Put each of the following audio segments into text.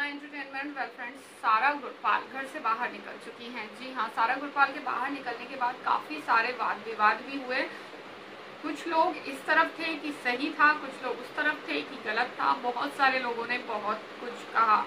Entertainment. Well friends, सारा गुरपाल घर से बाहर निकल चुकी हैं। जी हाँ, सारा गुरपाल के बाहर निकलने के बाद काफ़ी सारे वाद विवाद भी हुए। कुछ लोग इस तरफ थे कि सही था, कुछ लोग उस तरफ थे कि गलत था। बहुत सारे लोगों ने बहुत कुछ कहा,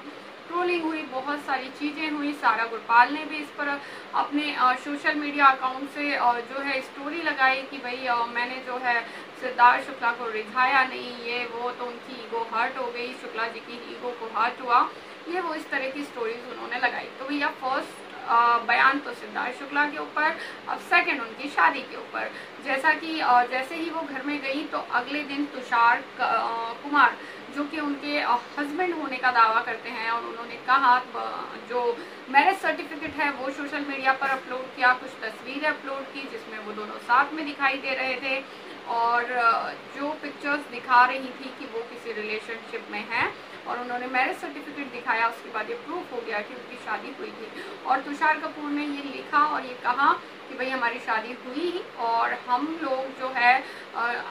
ट्रोलिंग हुई, बहुत सारी चीज़ें हुई। सारा गुरपाल ने भी इस पर अपने सोशल मीडिया अकाउंट से जो है स्टोरी लगाई कि भाई मैंने जो है सिद्धार्थ शुक्ला को रिझाया नहीं, ये वो, तो उनकी ईगो हर्ट हो गई, शुक्ला जी की ईगो को हर्ट हुआ, ये वो इस तरह की स्टोरीज उन्होंने लगाई। तो भैया फर्स्ट बयान तो सिद्धार्थ शुक्ला के ऊपर, अब सेकंड उनकी शादी के ऊपर। जैसा कि जैसे ही वो घर में गई तो अगले दिन तुषार कुमार जो कि उनके हस्बैंड होने का दावा करते हैं, और उन्होंने कहा जो मैरिज सर्टिफिकेट है वो सोशल मीडिया पर अपलोड किया, कुछ तस्वीरें अपलोड की जिसमें वो दोनों साथ में दिखाई दे रहे थे, और जो पिक्चर्स दिखा रही थी कि वो किसी रिलेशनशिप में हैं, और उन्होंने मैरिज सर्टिफिकेट दिखाया। उसके बाद ये प्रूफ हो गया कि उनकी शादी हुई थी, और तुषार कपूर ने ये लिखा और ये कहा कि भाई हमारी शादी हुई और हम लोग जो है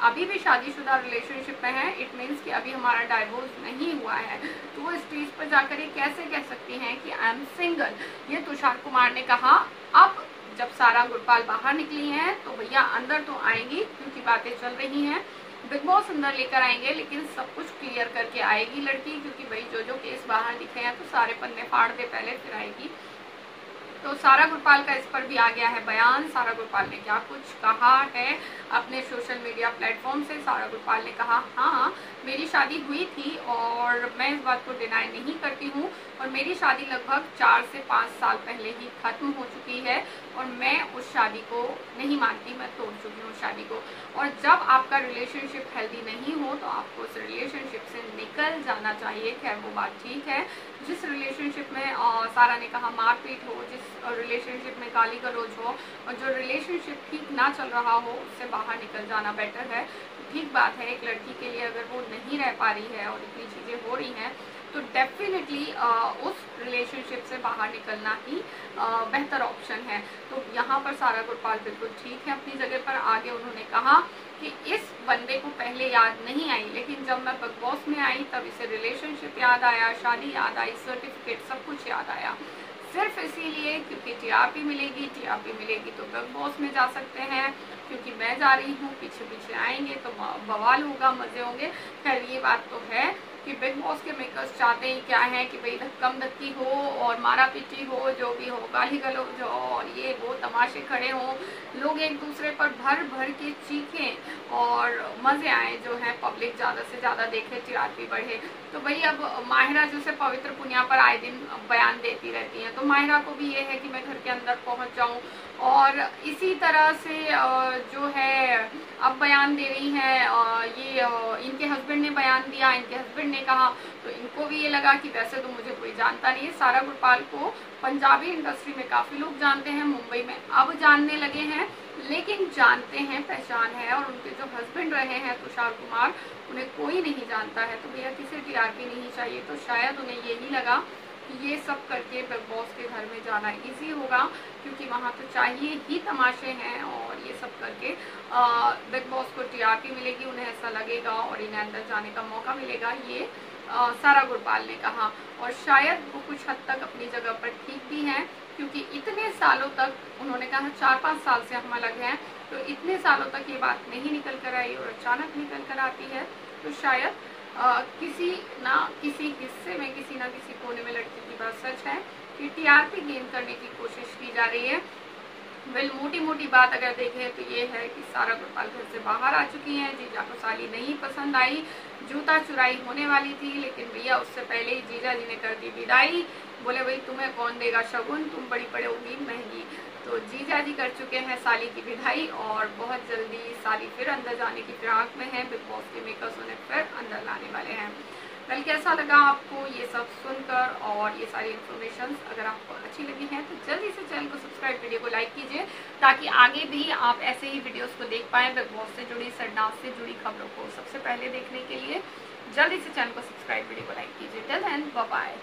अभी भी शादीशुदा रिलेशनशिप में हैं। इट मीन्स कि अभी हमारा डाइवोर्स नहीं हुआ है। तो वो स्टेज पर जाकर ये कैसे कह सकती हैं कि आई एम सिंगल, ये तुषार कुमार ने कहा। अब जब सारा गुरपाल बाहर निकली हैं तो भैया अंदर तो आएंगी, क्योंकि बातें चल रही हैं, बिग बॉस अंदर लेकर आएंगे, लेकिन सब कुछ क्लियर करके आएगी लड़की, क्योंकि भाई जो केस बाहर दिखे हैं तो सारे पन्ने फाड़ दे पहले, फिर आएगी। तो सारा गुरपाल का इस पर भी आ गया है बयान। सारा गुरपाल ने क्या कुछ कहा है अपने सोशल मीडिया प्लेटफॉर्म से। सारा गुरपाल ने कहा, हाँ मेरी शादी हुई थी और मैं इस बात को डिनाई नहीं करती हूँ, और मेरी शादी लगभग 4 से 5 साल पहले ही खत्म हो चुकी है, और मैं उस शादी को नहीं मानती, मैं तोड़ चुकी हूँ शादी को। और जब आपका रिलेशनशिप हेल्दी नहीं हो तो आपको उस रिलेशनशिप से निकल जाना चाहिए। खैर वो बात ठीक है, जिस रिलेशनशिप में सारा ने कहा मारपीट हो, जिस रिलेशनशिप में गाली गलौज हो, और जो रिलेशनशिप ठीक ना चल रहा हो, उससे बाहर निकल जाना बेटर है। तो ठीक बात है, एक लड़की के लिए अगर वो नहीं रह पा रही है और इतनी चीज़ें हो रही हैं तो डेफिनेटली उस रिलेशनशिप से बाहर निकलना ही बेहतर ऑप्शन है। तो यहाँ पर सारा गुरपाल बिल्कुल ठीक है अपनी जगह पर। आगे उन्होंने कहा कि इस बंदे को पहले याद नहीं आई, लेकिन जब मैं बिग बॉस में आई तब इसे रिलेशनशिप याद आया, शादी याद आई, सर्टिफिकेट, सब कुछ याद आया, सिर्फ इसीलिए क्योंकि टीआरपी मिलेगी। टीआरपी मिलेगी तो बिग बॉस में जा सकते हैं, क्योंकि मैं जा रही हूँ, पीछे पीछे आएंगे तो बवाल होगा, मजे होंगे। खैर ये बात तो है कि बिग बॉस के मेकर्स चाहते ही क्या है कि भाई धक्कम धक्की हो और मारा पीटी हो, जो भी हो, गाली गलौज हो, और ये वो तमाशे खड़े हों, लोग एक दूसरे पर भर भर के चीखें और मजे आए, जो है पब्लिक ज़्यादा से ज़्यादा देखे, टीआरपी बढ़े। तो भाई अब माहिरा जैसे पवित्र पुनिया पर आए दिन बयान देती रहती हैं, तो माहिरा को भी ये है कि मैं घर के अंदर पहुंच जाऊं, और इसी तरह से जो है अब बयान दे रही हैं। ये इनके हस्बैंड ने बयान दिया, इनके हस्बैंड ने कहा, तो इनको भी ये लगा कि वैसे तो मुझे कोई जानता नहीं है। सारा गुरपाल को पंजाबी इंडस्ट्री में काफ़ी लोग जानते हैं, मुंबई में अब जानने लगे हैं, लेकिन जानते हैं, पहचान है, और उनके जो हस्बैंड रहे हैं तुषार कुमार, उन्हें कोई नहीं जानता है। तो भैया किसी टीआरपी नहीं चाहिए, तो शायद उन्हें यही लगा कि ये सब करके बिग बॉस के घर में जाना इजी होगा, क्योंकि वहाँ तो चाहिए ही तमाशे हैं, और ये सब करके बिग बॉस को टीआरपी मिलेगी, उन्हें ऐसा लगेगा, और इन्हें अंदर जाने का मौका मिलेगा। ये सारा गुरपाल ने कहा, और शायद वो कुछ हद तक अपनी जगह पर ठीक भी हैं, क्योंकि इतने सालों तक, उन्होंने कहा 4-5 साल से हम अलग हैं, तो इतने सालों तक ये बात नहीं निकल कर आई और अचानक निकल कर आती है। तो शायद किसी ना किसी हिस्से में, किसी ना किसी कोने में लड़की की बात सच है कि टीआरपी गेन करने की कोशिश की जा रही है। वेल मोटी मोटी बात अगर देखें तो ये है कि सारा गुरपाल घर से बाहर आ चुकी हैं। जीजा को साली नहीं पसंद आई, जूता चुराई होने वाली थी, लेकिन भैया उससे पहले ही जीजा जी ने कर दी विदाई। बोले भाई तुम्हें कौन देगा शगुन, तुम बड़ी पड़ोगी महंगी। तो जीजा जी कर चुके हैं साली की विदाई, और बहुत जल्दी साली फिर अंदर जाने की फिराक में है। बिग बॉस के मेकर्स उन्हें फिर अंदर लाने वाले हैं। कल कैसा लगा आपको ये सब सुनकर, और ये सारी इन्फॉर्मेशन अगर आपको अच्छी लगी है तो जल्दी से चैनल को सब्सक्राइब, वीडियो को लाइक कीजिए, ताकि आगे भी आप ऐसे ही वीडियोस को देख पाएं। बिग बॉस से जुड़ी, सरनाव से जुड़ी खबरों को सबसे पहले देखने के लिए जल्दी से चैनल को सब्सक्राइब, वीडियो को लाइक कीजिए। Till then bye bye.